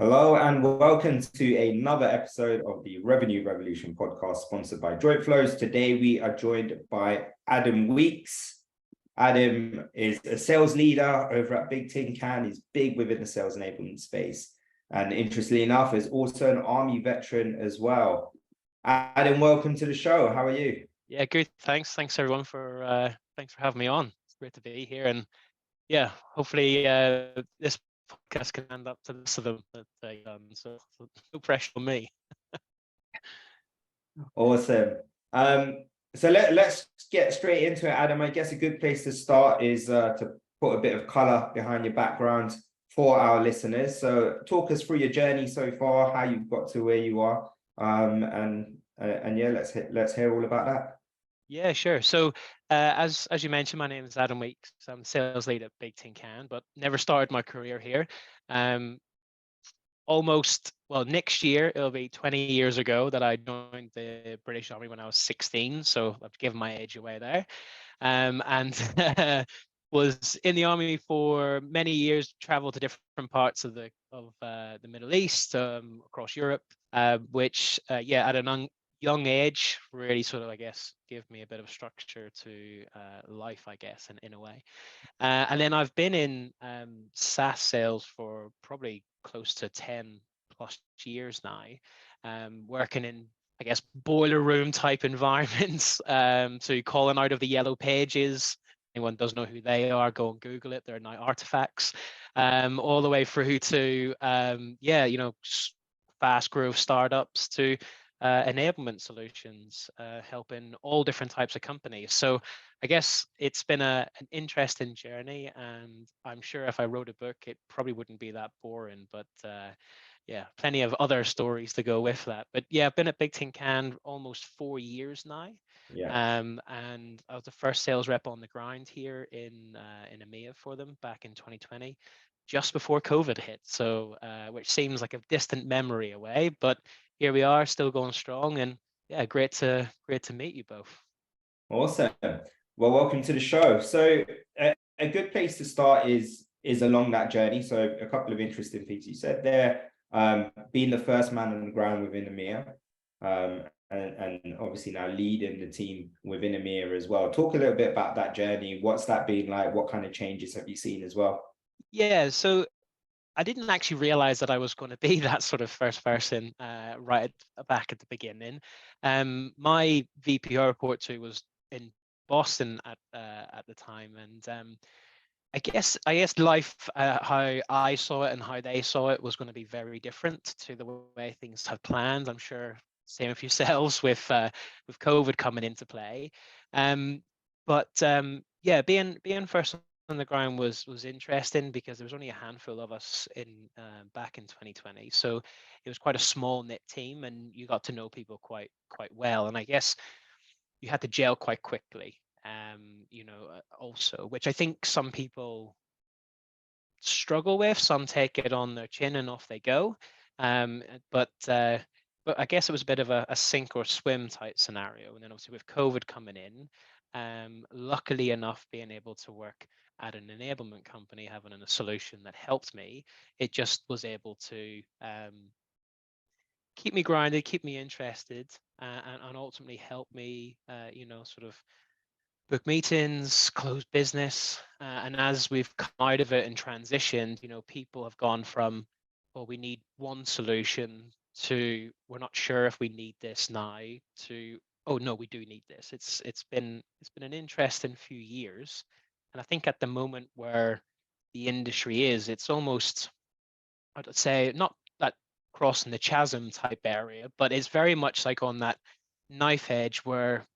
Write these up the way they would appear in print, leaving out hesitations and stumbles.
Hello and welcome to another episode of the Revenue Revolution podcast sponsored by Jointflows. Today we are joined by Adam Weeks. Adam is a sales leader over at Bigtincan. He's big within the sales enablement space. And interestingly enough, is also an Army veteran as well. Adam, welcome to the show. How are you? Yeah, good. Thanks everyone for having me on. It's great to be here, and yeah, hopefully this podcast can end up to the rest of them that they so no pressure on me. Awesome. So let's get straight into it, Adam. I guess a good place to start is to put a bit of color behind your background for our listeners. So talk us through your journey so far, how you've got to where you are, and yeah, let's hear all about that. Yeah, sure. So as you mentioned, my name is Adam Weeks. I'm sales lead at Bigtincan, but never started my career here. Next year it'll be 20 years ago that I joined the British Army when I was 16. So I've given my age away there. And was in the army for many years, traveled to different parts of the Middle East, across Europe, which at a young age really sort of, I guess, give me a bit of structure to life, I guess, in a way. And then I've been in SaaS sales for probably close to 10 plus years now, working in, I guess, boiler room type environments, to calling out of the yellow pages. Anyone doesn't know who they are, go and Google it. They're now artifacts, all the way through to, fast growth startups to enablement solutions, helping all different types of companies. So I guess it's been an interesting journey, and I'm sure if I wrote a book, it probably wouldn't be that boring, but plenty of other stories to go with that. But yeah, I've been at Bigtincan almost 4 years now. Yeah. And I was the first sales rep on the ground here in EMEA for them back in 2020, just before COVID hit. So which seems like a distant memory away, but here we are, still going strong, and yeah, great to meet you both. Awesome. Well, welcome to the show. So a good place to start is along that journey. So a couple of interesting things you said there. Being the first man on the ground within EMEA, and obviously now leading the team within EMEA as well. Talk a little bit about that journey. What's that been like? What kind of changes have you seen as well? Yeah, so I didn't actually realize that I was going to be that sort of first person right back at the beginning. My VP I report to was in Boston at the time, and I guess life, how I saw it and how they saw it, was going to be very different to the way things had planned. I'm sure same with yourselves with COVID coming into play. Being first on the ground was interesting because there was only a handful of us in back in 2020, so it was quite a small knit team, and you got to know people quite well, and I guess you had to gel quite quickly. Also, which I think some people struggle with. Some take it on their chin and off they go. But I guess it was a bit of a sink or swim type scenario. And then obviously with COVID coming in, luckily enough, being able to work at an enablement company, having a solution that helped me, it just was able to keep me grounded, keep me interested, and ultimately help me, sort of book meetings, close business. And as we've come out of it and transitioned, people have gone from, well, we need one solution, to we're not sure if we need this now, to, oh no, we do need this. It's been an interesting few years. And I think at the moment where the industry is, it's almost, I'd say, not that crossing the chasm type area, but it's very much like on that knife edge where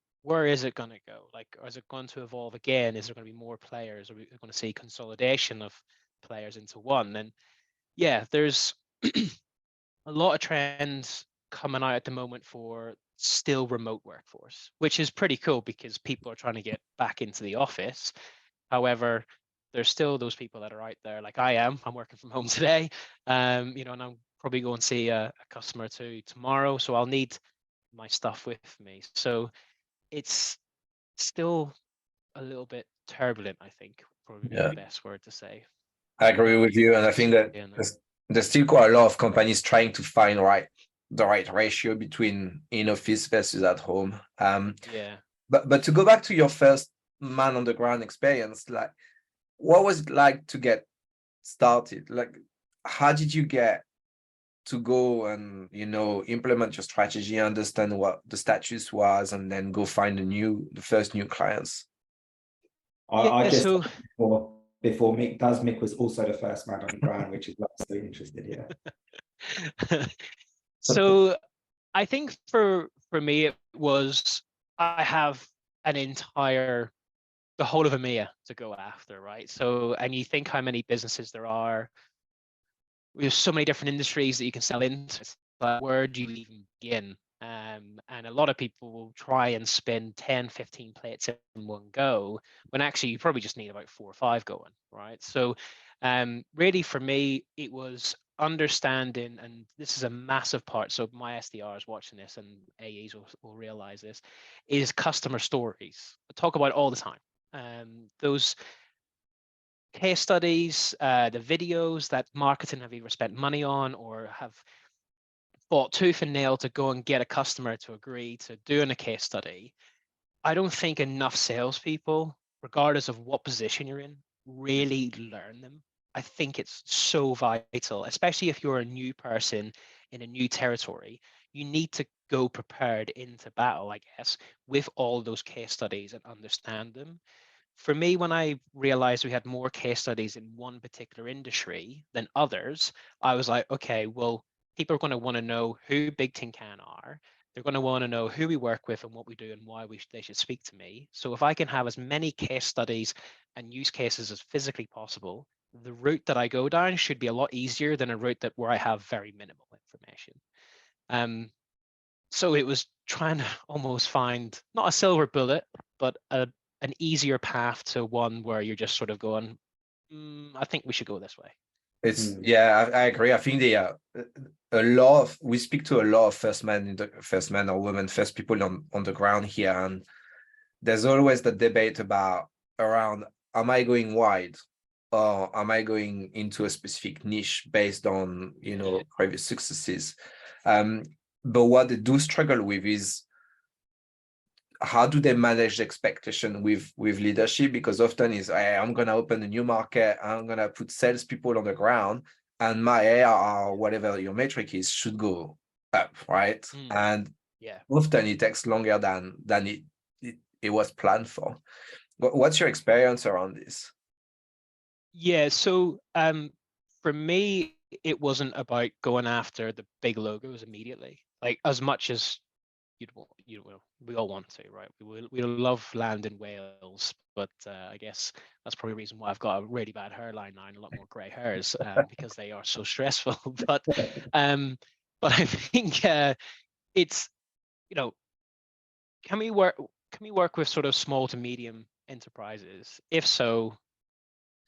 is it going to go? Like, is it going to evolve again? Is there going to be more players? Are we going to see consolidation of players into one? And yeah, there's a lot of trends coming out at the moment for still remote workforce, which is pretty cool because people are trying to get back into the office. However, there's still those people that are out there, like I am. I'm working from home today, and I'm probably going to see a customer too tomorrow, so I'll need my stuff with me. So it's still a little bit turbulent, I think, probably be Yeah, the best word to say. I agree with you, and I think that Yeah, no. there's still quite a lot of companies trying to find the right ratio between in office versus at home. Yeah. But to go back to your first man on the ground experience, like what was it like to get started? Like, how did you get to go and implement your strategy, understand what the status was, and then go find the first new clients? I Yeah. just So before Mick was also the first man on the ground, which is why I'm so interested. Yeah. so I think for me it was, I have the whole of EMEA to go after, right? So, and you think how many businesses there are. There's so many different industries that you can sell into, but where do you even begin? And a lot of people will try and spin 10, 15 plates in one go, when actually you probably just need about 4 or 5 going, right? So really for me, it was understanding, and this is a massive part, so my SDRs watching this and AEs will realize this, is customer stories. I talk about it all the time. Those case studies, the videos that marketing have either spent money on or have fought tooth and nail to go and get a customer to agree to doing a case study. I don't think enough salespeople, regardless of what position you're in, really learn them. I think it's so vital, especially if you're a new person in a new territory. You need to go prepared into battle, I guess, with all those case studies and understand them. For me, when I realized we had more case studies in one particular industry than others, I was like, okay, well, people are going to want to know who Bigtincan are. They're going to want to know who we work with and what we do and why they should speak to me. So if I can have as many case studies and use cases as physically possible, the route that I go down should be a lot easier than a route where I have very minimal information. So it was trying to almost find not a silver bullet, but an easier path to one where you're just sort of going, I think we should go this way. Yeah, I agree. I think we speak to a lot of first man or women, first people on the ground here, and there's always the debate around, am I going wide or am I going into a specific niche based on previous successes? But what they do struggle with is, how do they manage the expectation with leadership? Because often is, I'm going to open a new market, I'm going to put salespeople on the ground, and my ARR, whatever your metric is, should go up, right? And yeah, often it takes longer than it was planned for. What's your experience around this? Yeah, so for me, it wasn't about going after the big logos immediately, like as much as we all want to, right? We love land in Wales, but I guess that's probably a reason why I've got a really bad hairline now and a lot more grey hairs, because they are so stressful. But I think it's, can we work with sort of small to medium enterprises? If so,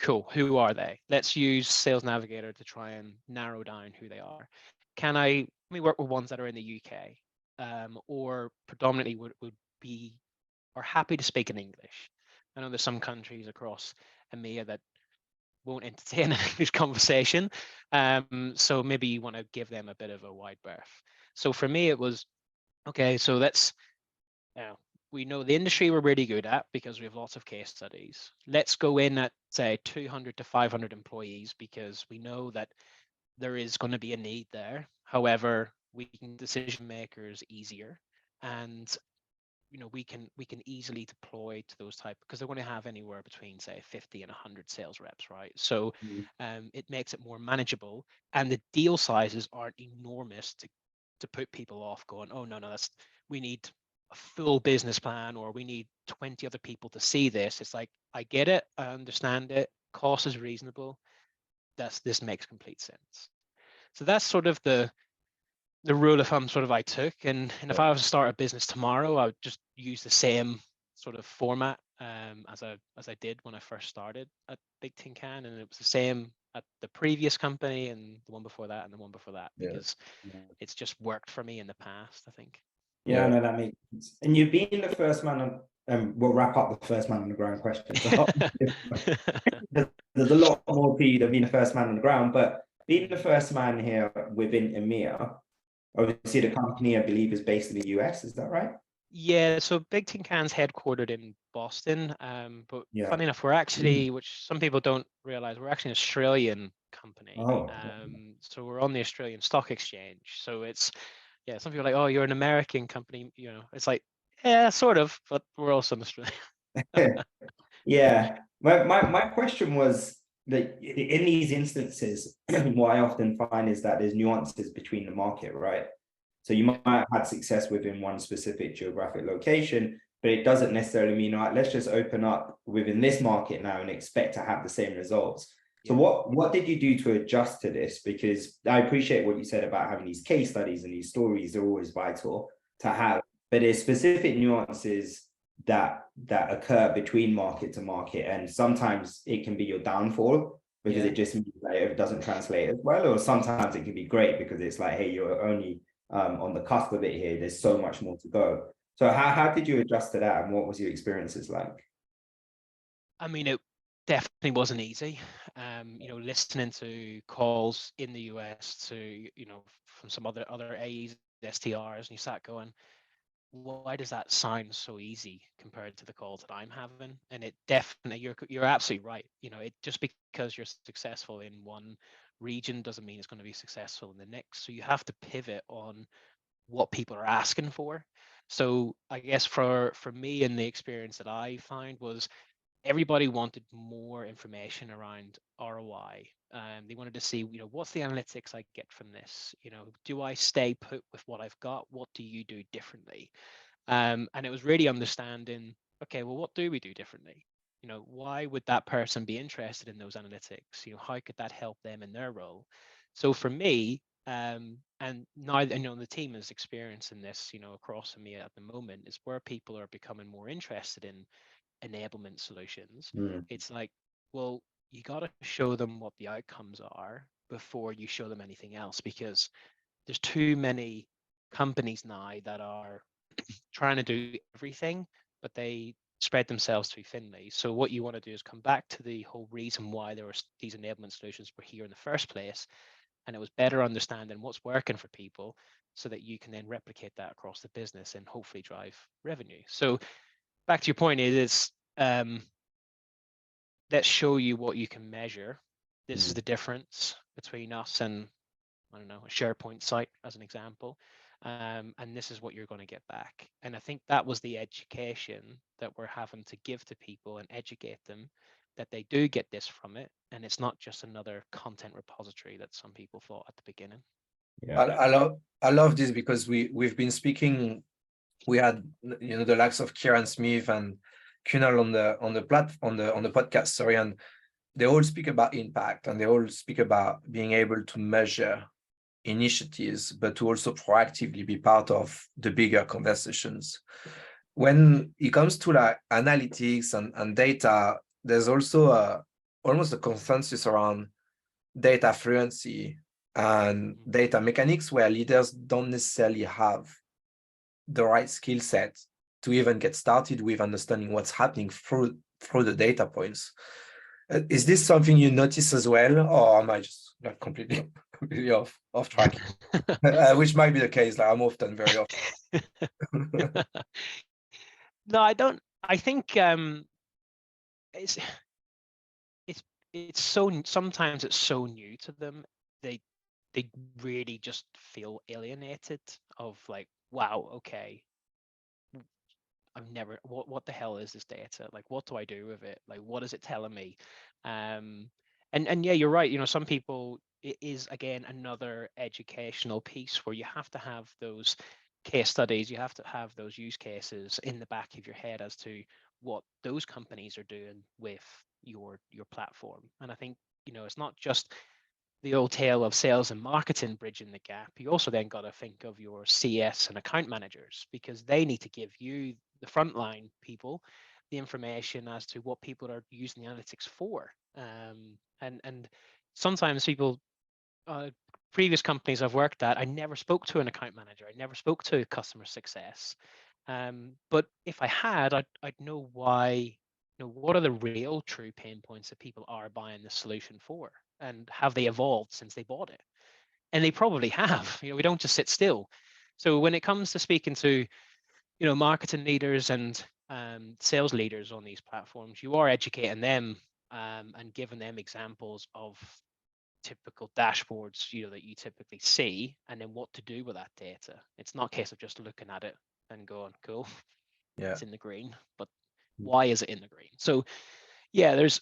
cool. Who are they? Let's use Sales Navigator to try and narrow down who they are. Can we work with ones that are in the UK, or predominantly would be are happy to speak in English? I know there's some countries across EMEA that won't entertain an English conversation, so maybe you want to give them a bit of a wide berth. So for me, it was okay. So we know the industry we're really good at because we have lots of case studies. Let's go in at, say, 200 to 500 employees, because we know that there is going to be a need there. However, we can decision makers easier, and we can easily deploy to those type, because they're going to have anywhere between, say, 50 and 100 sales reps, right? So it makes it more manageable, and the deal sizes aren't enormous to put people off going, oh no, we need a full business plan, or we need 20 other people to see this. It's like, I get it, I understand it, cost is reasonable, this makes complete sense. So that's sort of the rule of thumb sort of I took, and if I was to start a business tomorrow, I would just use the same sort of format as I did when I first started at Bigtincan, and it was the same at the previous company and the one before that and the one before that, because it's just worked for me in the past, I think. Yeah, no, that makes sense. And you've been the first man on, we'll wrap up the first man on the ground question. So there's a lot more to you than being the first man on the ground, but being the first man here within EMEA, obviously the company I believe is based in the US, is that right? Yeah, so Bigtincan's headquartered in Boston, but Yeah. funny enough, we're actually, which some people don't realize, we're actually an Australian company. Oh. So we're on the Australian Stock Exchange. So it's, yeah, some people are like, oh, you're an American company, you know, it's like, yeah, sort of, but we're also an Australian. Yeah, my question was that in these instances, what I often find is that there's nuances between the market, right? So you might have had success within one specific geographic location, but it doesn't necessarily mean, all right, let's just open up within this market now and expect to have the same results. So what did you do to adjust to this? Because I appreciate what you said about having these case studies, and these stories are always vital to have, but there's specific nuances that occur between market to market, and sometimes it can be your downfall because it just means that it doesn't translate as well, or sometimes it can be great because it's like, hey, you're only on the cusp of it here, there's so much more to go. So how did you adjust to that, and what was your experiences like? I mean, it definitely wasn't easy. You know, listening to calls in the US to, you know, from some other AEs, STRs, and you sat going, why does that sound so easy compared to the calls that I'm having? And it definitely, you're absolutely right. You know, it just because you're successful in one region doesn't mean it's going to be successful in the next. So you have to pivot on what people are asking for. So I guess for me, and the experience that I find was everybody wanted more information around ROI. They wanted to see, you know, what's the analytics I get from this? You know, do I stay put with what I've got? What do you do differently? And it was really understanding, okay, well, what do we do differently? You know, why would that person be interested in those analytics? You know, how could that help them in their role? So for me, and now, you know, the team is experiencing this, you know, across EMEA at the moment, is where people are becoming more interested in enablement solutions. It's like, well, you got to show them what the outcomes are before you show them anything else, because there's too many companies now that are trying to do everything, but they spread themselves too thinly. So what you want to do is come back to the whole reason why there were these enablement solutions were here in the first place, and it was better understanding what's working for people so that you can then replicate that across the business and hopefully drive revenue. So back to your point, let's show you what you can measure. This is the difference between us and, I don't know, a SharePoint site as an example. And this is what you're going to get back. And I think that was the education that we're having to give to people and educate them that they do get this from it. And it's not just another content repository that some people thought at the beginning. Yeah, I love this because we've been speaking. We had, you know, the likes of Kieran Smith and Kunal on the podcast, sorry, and they all speak about impact, and they all speak about being able to measure initiatives, but to also proactively be part of the bigger conversations. When it comes to like analytics and data, there's also almost a consensus around data fluency and data mechanics, where leaders don't necessarily have the right skill set to even get started with understanding what's happening through the data points. Is this something you notice as well, or am I just like completely off track? Which might be the case. Like I'm often very often. No, I don't. I think it's so, sometimes it's so new to them. They really just feel alienated of like, wow, okay, I've never, what the hell is this data? Like, what do I do with it? Like, what is it telling me? And yeah, you're right. You know, some people, it is again another educational piece where you have to have those case studies, you have to have those use cases in the back of your head as to what those companies are doing with your platform. And I think, you know, it's not just the old tale of sales and marketing bridging the gap. You also then got to think of your CS and account managers, because they need to give you, the frontline people, the information as to what people are using the analytics for. And sometimes people, previous companies I've worked at, I never spoke to an account manager. I never spoke to customer success. But if I had, I'd know why, you know, what are the real true pain points that people are buying the solution for? and have they evolved since they bought it? And they probably have. We don't just sit still. So when it comes to speaking to marketing leaders and sales leaders on these platforms, you are educating them and giving them examples of typical dashboards that you typically see, and then what to do with that data. It's not a case of just looking at it and going, cool, it's in the green, but why is it in the green? So yeah, there's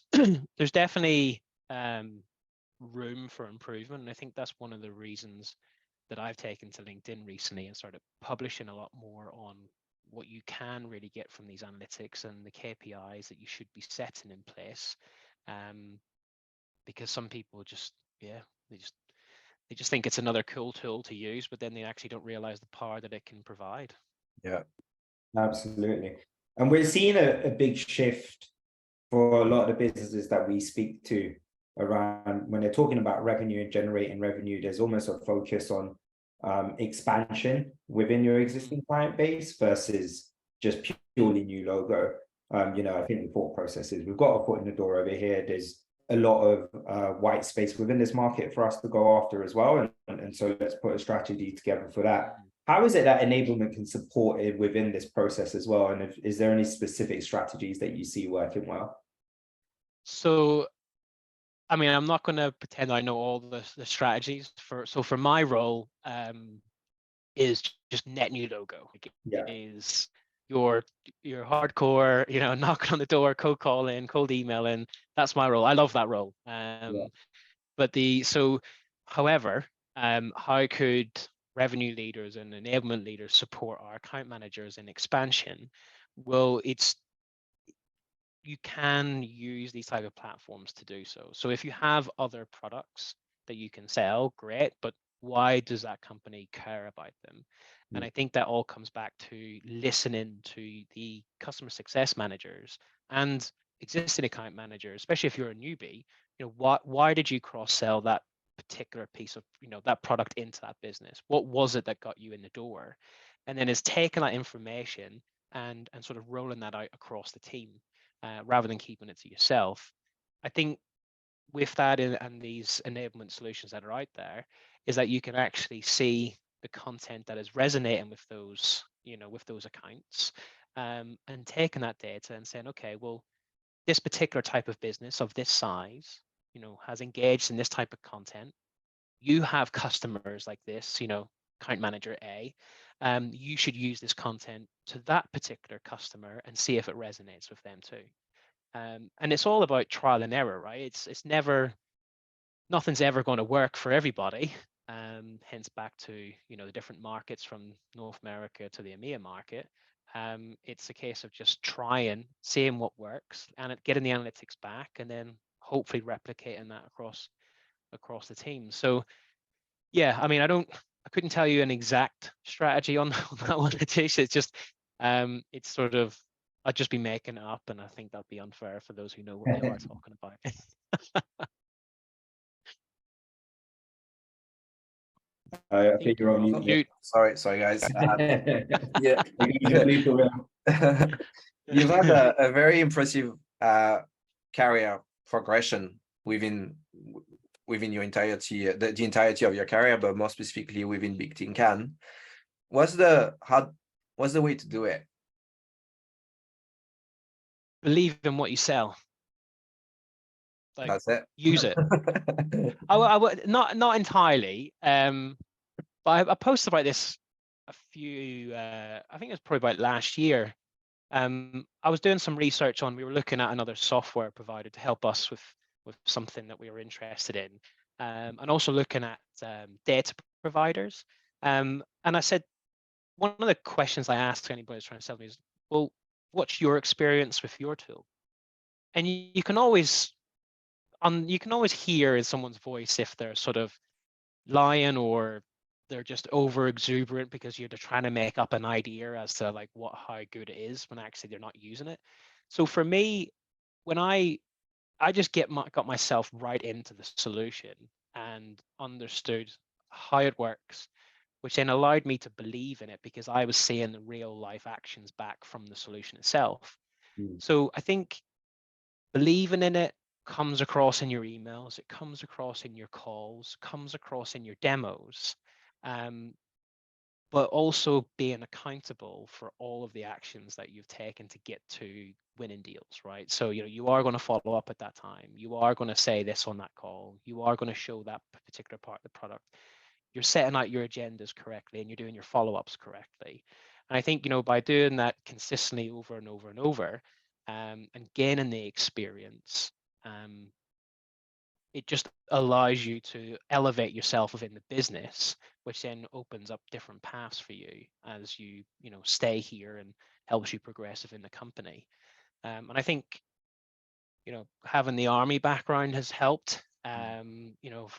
there's definitely room for improvement, and I think that's one of the reasons that I've taken to LinkedIn recently and started publishing a lot more on what you can really get from these analytics and the KPIs that you should be setting in place. Because some people just, they just think it's another cool tool to use, but then they actually don't realize the power that it can provide. Yeah, absolutely. And we're seeing a big shift for a lot of the businesses that we speak to around when they're talking about revenue and generating revenue. There's almost a focus on expansion within your existing client base versus just purely new logo. I think the thought process is we've got a foot in the door over here. There's a lot of white space within this market for us to go after as well. And so let's put a strategy together for that. How is it that enablement can support it within this process as well? And is there any specific strategies that you see working well? So, I mean, I'm not going to pretend I know all the strategies for my role is just net new logo. It is your hardcore, knocking on the door, cold calling, cold emailing. That's my role. I love that role. However, how could revenue leaders and enablement leaders support our account managers in expansion? Well, you can use these type of platforms to do so. So if you have other products that you can sell, great, but why does that company care about them? And I think that all comes back to listening to the customer success managers and existing account managers, especially if you're a newbie. Why did you cross-sell that particular piece of that product into that business? What was it that got you in the door? And then it's taking that information and sort of rolling that out across the team. Rather than keeping it to yourself. I think with that and these enablement solutions that are out there is that you can actually see the content that is resonating with those, with those accounts, and taking that data and saying, okay, well, this particular type of business of this size, has engaged in this type of content. You have customers like this, account manager A. You should use this content to that particular customer and see if it resonates with them too. And it's all about trial and error, right? It's never, nothing's ever going to work for everybody. Hence back to, the different markets from North America to the EMEA market. It's a case of just trying, seeing what works and getting the analytics back and then hopefully replicating that across the team. So yeah, I mean, I couldn't tell you an exact strategy on that one. It's just, it's sort of, I'd just be making it up, and I think that'd be unfair for those who know what they are talking about. I think you're on mute. Sorry, guys. Yeah, Yeah. you've had a very impressive career progression within your entirety, the entirety of your career, but more specifically within Bigtincan. What's the way to do it? Believe in what you sell. Like, that's it. Use it. I would not entirely. But I posted about this a few. I think it was probably about last year. I was doing some research on. We were looking at another software provider to help us with something that we were interested in, and also looking at data providers. And I said, one of the questions I asked anybody who's trying to sell me is, well, what's your experience with your tool? And you can always hear in someone's voice if they're sort of lying or they're just over exuberant because they're trying to make up an idea as to like how good it is when actually they're not using it. So for me, when I just got myself right into the solution and understood how it works, which then allowed me to believe in it because I was seeing the real life actions back from the solution itself. So I think believing in it, comes across in your emails, it comes across in your calls, comes across in your demos, but also being accountable for all of the actions that you've taken to get to winning deals, right? So, you are going to follow up at that time. You are going to say this on that call. You are going to show that particular part of the product. You're setting out your agendas correctly and you're doing your follow-ups correctly. And I think, by doing that consistently over and over and over, and gaining the experience, it just allows you to elevate yourself within the business, which then opens up different paths for you as you stay here and helps you progress within the company. And I think having the army background has helped,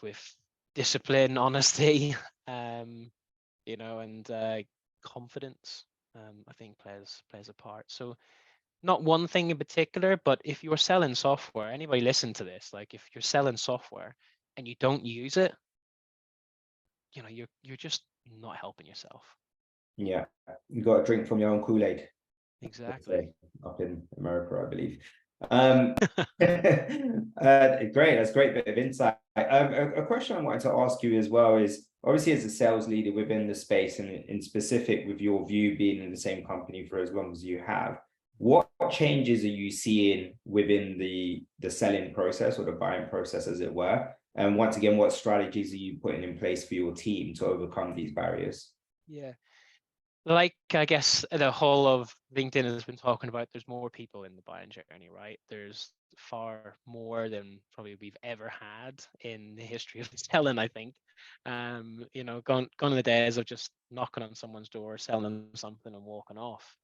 with discipline, honesty, and confidence. I think plays a part. So not one thing in particular, but if you're selling software, anybody listen to this, like if you're selling software and you don't use it, you're just not helping yourself. Yeah, you got to drink from your own Kool-Aid. Exactly. Up in America, I believe. Great, that's a great bit of insight. A question I wanted to ask you as well is, obviously as a sales leader within the space, and in specific with your view being in the same company for as long as you have, what changes are you seeing within the selling process or the buying process, as it were? And once again, what strategies are you putting in place for your team to overcome these barriers? Yeah. Like, I guess the whole of LinkedIn has been talking about, there's more people in the buying journey, right? There's far more than probably we've ever had in the history of selling, I think. Gone are the days of just knocking on someone's door, selling them something and walking off.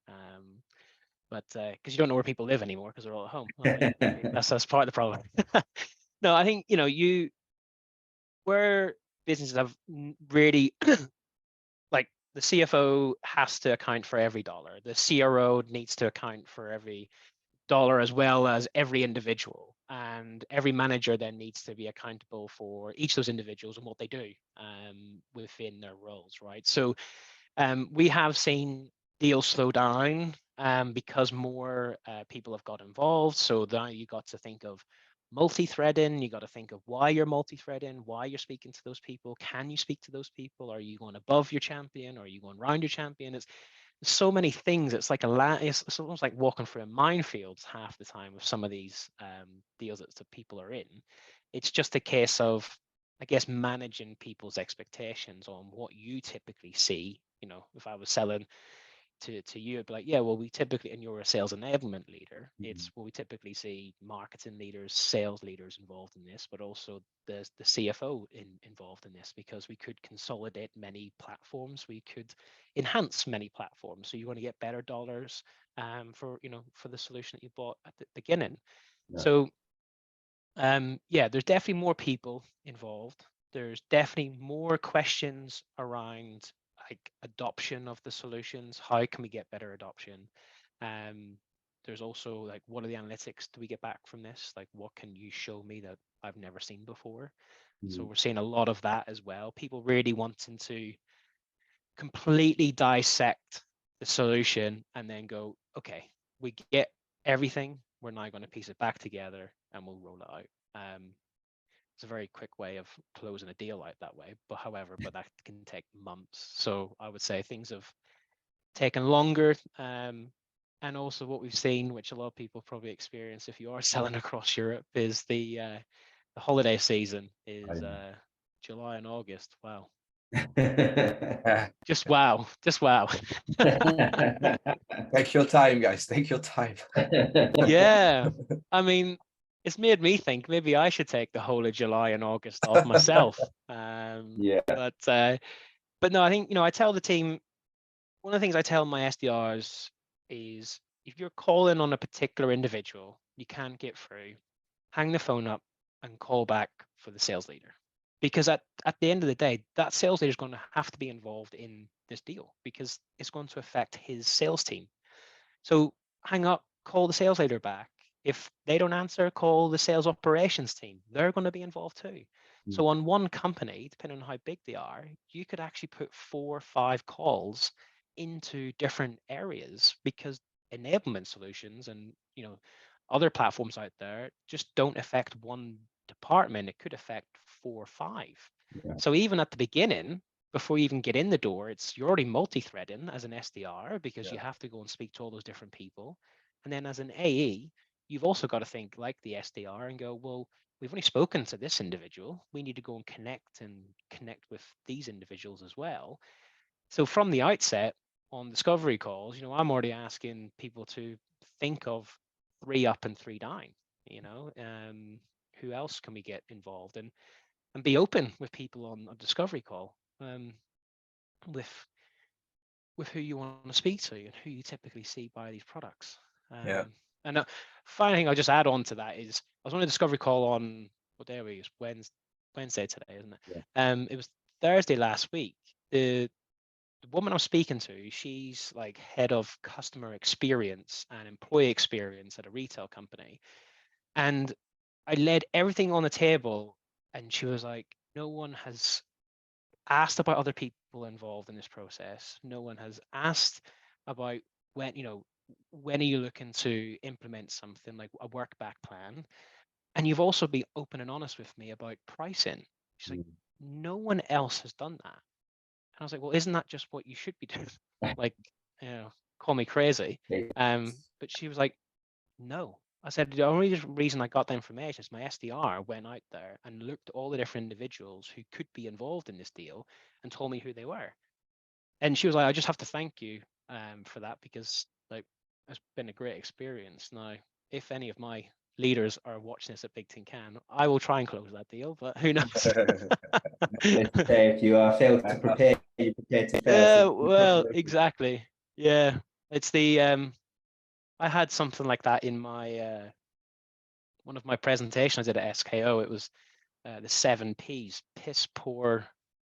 But because you don't know where people live anymore because they're all at home. Well, that's part of the problem. No, I think, where businesses have really like, the CFO has to account for every dollar. The CRO needs to account for every dollar, as well as every individual. And every manager then needs to be accountable for each of those individuals and what they do within their roles, right? So we have seen deals slow down because more people have got involved. So now you got to think of multi-threading. You got to think of why you're multi-threading, why you're speaking to those people. Can you speak to those people? Are you going above your champion? Or are you going around your champion? It's so many things. It's like it's almost like walking through a minefield half the time with some of these deals that the people are in. It's just a case of, I guess, managing people's expectations on what you typically see. If I was selling to you, it'd be like, yeah, well, we typically, and you're a sales enablement leader, it's, well, we typically see marketing leaders, sales leaders involved in this, but also the CFO involved in this, because we could consolidate many platforms, we could enhance many platforms, so you want to get better dollars for the solution that you bought at the beginning. Yeah. So there's definitely more people involved. There's definitely more questions around like adoption of the solutions. How can we get better adoption? There's also like, what are the analytics do we get back from this? Like, what can you show me that I've never seen before? So we're seeing a lot of that as well. People really wanting to completely dissect the solution and then go, okay, we get everything. We're now going to piece it back together and we'll roll it out. It's a very quick way of closing a deal out that way, but that can take months. So I would say things have taken longer. And also what we've seen, which a lot of people probably experience if you are selling across Europe, is the holiday season is July and August. Wow. Just wow. Take your time, guys. Take your time. Yeah. I mean, it's made me think maybe I should take the whole of July and August off myself. Yeah. But no, I think, I tell the team, one of the things I tell my SDRs is, if you're calling on a particular individual, you can't get through, hang the phone up and call back for the sales leader. Because at the end of the day, that sales leader is going to have to be involved in this deal because it's going to affect his sales team. So hang up, call the sales leader back. If they don't answer, call the sales operations team. They're going to be involved too. So on one company, depending on how big they are, you could actually put 4 or 5 calls into different areas, because enablement solutions and other platforms out there just don't affect one department. It could affect 4 or 5. Yeah. So even at the beginning, before you even get in the door, you're already multi-threading as an SDR, because you have to go and speak to all those different people. And then as an AE, you've also got to think like the SDR and go, well, we've only spoken to this individual. We need to go and connect with these individuals as well. So from the outset on discovery calls, I'm already asking people to think of 3 up and 3 down, who else can we get involved, and be open with people on a discovery call, with who you want to speak to and who you typically see buy these products. And final thing I'll just add on to that is I was on a discovery call on, what day are we? It's Wednesday today, isn't it? Yeah. It was Thursday last week. The woman I'm speaking to, she's like head of customer experience and employee experience at a retail company. And I laid everything on the table, and she was like, no one has asked about other people involved in this process. No one has asked about when are you looking to implement something like a work back plan. And you've also been open and honest with me about pricing. She's like, no one else has done that. And I was like, well, isn't that just what you should be doing? Like, call me crazy. But she was like, no. I said, the only reason I got the information is my SDR went out there and looked at all the different individuals who could be involved in this deal and told me who they were. And she was like, I just have to thank you for that, because like it's been a great experience. Now, if any of my leaders are watching this at Bigtincan, I will try and close that deal, but who knows? If you fail to prepare, you prepare to fail. Well, exactly. Yeah, it's the I had something like that in my one of my presentations I did at SKO. It was the 7 Ps: piss poor,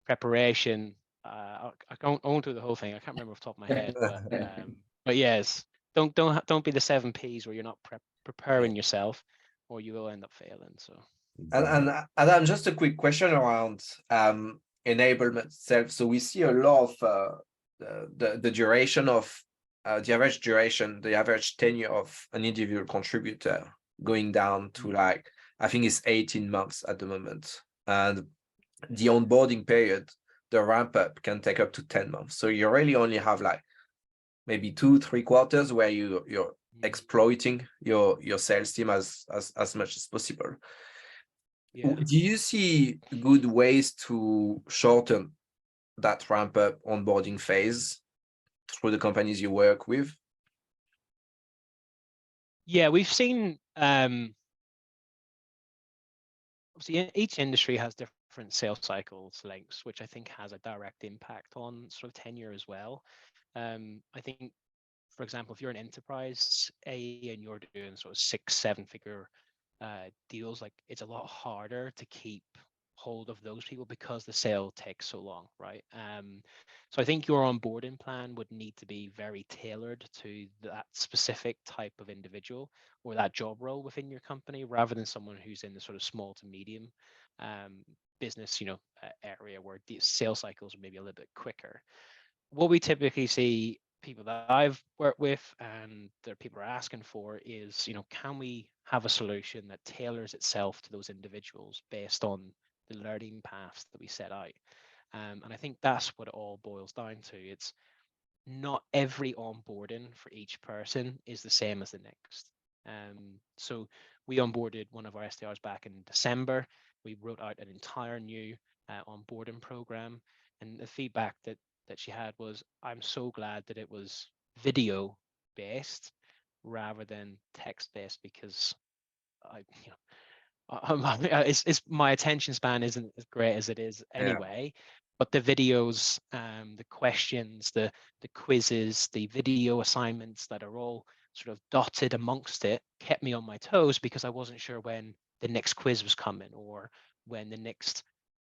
preparation. I won't do the whole thing. I can't remember off the top of my head, but yes, don't be the 7 Ps where you're not preparing yourself, or you will end up failing. So. And Adam, just a quick question around enablement itself. So we see a lot of the duration of the average duration, the average tenure of an individual contributor going down to like, I think it's 18 months at the moment. And the onboarding period, the ramp up can take up to 10 months. So you really only have like maybe 2-3 quarters where you're exploiting your sales team as much as possible. Yeah. Do you see good ways to shorten that ramp up onboarding phase through the companies you work with? Yeah, we've seen obviously each industry has different sales cycles lengths, which I think has a direct impact on sort of tenure as well. I think, for example, if you're an enterprise AE and you're doing sort of 6-7 figure deals, like it's a lot harder to keep hold of those people because the sale takes so long, right? So I think your onboarding plan would need to be very tailored to that specific type of individual or that job role within your company, rather than someone who's in the sort of small to medium business, area where the sales cycles are maybe a little bit quicker. What we typically see people that I've worked with and that people are asking for is, can we have a solution that tailors itself to those individuals based on the learning paths that we set out? And I think that's what it all boils down to. It's not every onboarding for each person is the same as the next. So we onboarded one of our SDRs back in December. We wrote out an entire new onboarding program, and the feedback that she had was, I'm so glad that it was video based rather than text based, because it's my attention span isn't as great as it is anyway. But the videos, the questions, the quizzes, the video assignments that are all sort of dotted amongst it kept me on my toes, because I wasn't sure when the next quiz was coming or when the next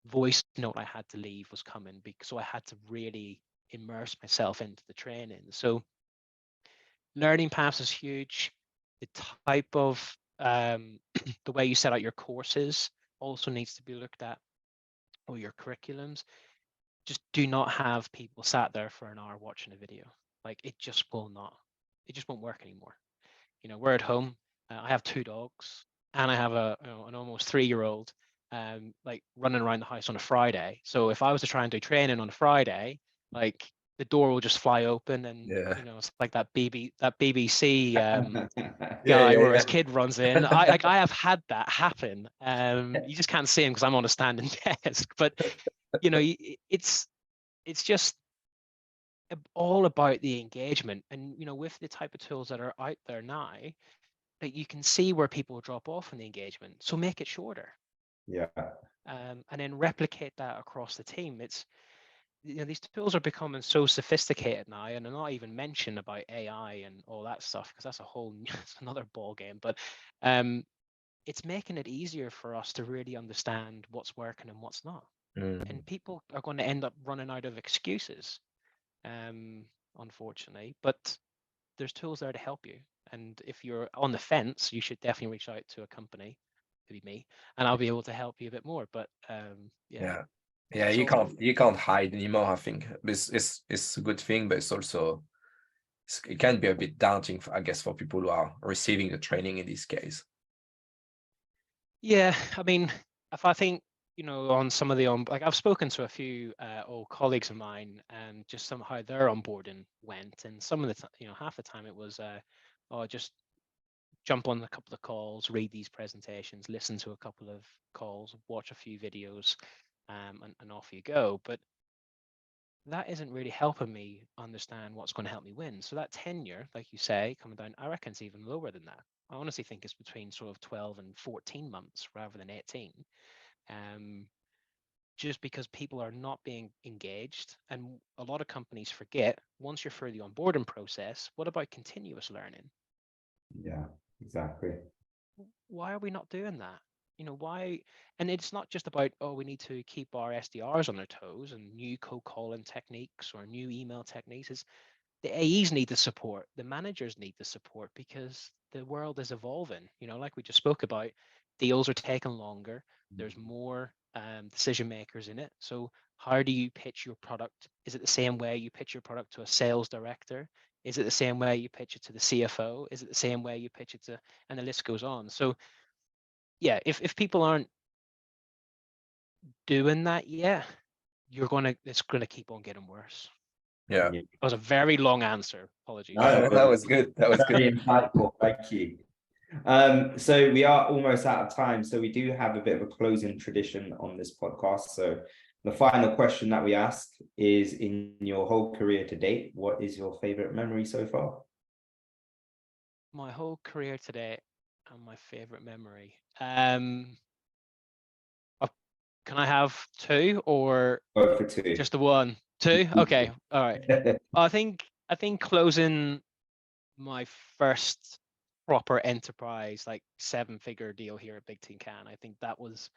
voice note I had to leave was coming, because I had to really immerse myself into the training. So learning paths is huge. The type of the way you set out your courses also needs to be looked at, or your curriculums. Just do not have people sat there for an hour watching a video. Like it just won't work anymore. We're at home. I have 2 dogs, and I have an almost 3-year-old, like running around the house on a Friday. So if I was to try and do training on a Friday, like the door will just fly open, and it's like that BBC guy where his kid runs in. I have had that happen. You just can't see him because I'm on a standing desk. But it's just all about the engagement, and with the type of tools that are out there now, that you can see where people drop off in the engagement. So make it shorter. Yeah. And then replicate that across the team. It's these tools are becoming so sophisticated now, and I'm not even mentioning about AI and all that stuff, because that's it's another ball game. But it's making it easier for us to really understand what's working and what's not. And people are going to end up running out of excuses, unfortunately. But there's tools there to help you. And if you're on the fence, you should definitely reach out to a company, to be me, and I'll be able to help you a bit more. But yeah, you can't hide anymore. I think it's a good thing, but it's also it can be a bit daunting, I guess, for people who are receiving the training in this case. Yeah, I mean, if I think on some of the like I've spoken to a few old colleagues of mine, and just somehow their onboarding went, and some of the half the time it was just jump on a couple of calls, read these presentations, listen to a couple of calls, watch a few videos, and off you go. But that isn't really helping me understand what's going to help me win. So that tenure, like you say, coming down, I reckon it's even lower than that. I honestly think it's between sort of 12 and 14 months rather than 18. Just because people are not being engaged, and a lot of companies forget, once you're through the onboarding process, what about continuous learning? Yeah, exactly. Why are we not doing that? Why? And it's not just about, we need to keep our SDRs on their toes and new cold calling techniques or new email techniques. It's the AEs need the support, the managers need the support, because the world is evolving. Like we just spoke about, deals are taking longer. There's more decision makers in it. So how do you pitch your product? Is it the same way you pitch your product to a sales director? Is it the same way you pitch it to the CFO? Is it the same way you pitch it to, and the list goes on. So yeah, if people aren't doing that yet, it's gonna keep on getting worse. Yeah. It was a very long answer. Apologies. No, that was good. That was Very good. insightful. Thank you. So we are almost out of time. So we do have a bit of a closing tradition on this podcast. So the final question that we ask is, in your whole career to date, what is your favorite memory so far? My whole career to date and my favorite memory. Can I have 2 or Go for 2. just the one? 2? Okay. All right. I think closing my first proper enterprise, like 7-figure deal here at Bigtincan, I think that was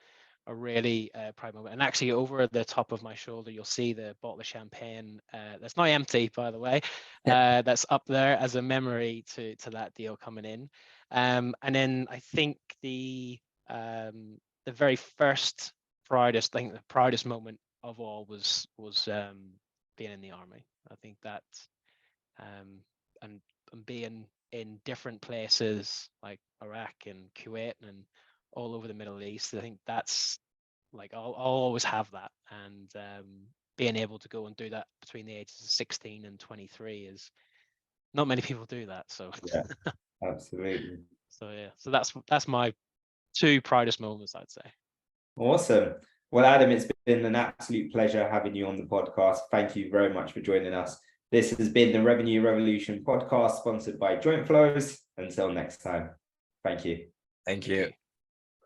a really proud moment. And actually, over the top of my shoulder, you'll see the bottle of champagne that's not empty, by the way, that's up there as a memory to that deal coming in. And then I think the very first the proudest moment of all was being in the army. I think that and being in different places like Iraq and Kuwait and all over the Middle East. I think that's like I'll always have that, and being able to go and do that between the ages of 16 and 23 is not many people do that. So yeah, absolutely. So yeah, so that's my 2 proudest moments, I'd say. Awesome. Well, Adam, it's been an absolute pleasure having you on the podcast. Thank you very much for joining us. This has been the Revenue Revolution podcast, sponsored by Jointflows. Until next time, thank you. Thank you.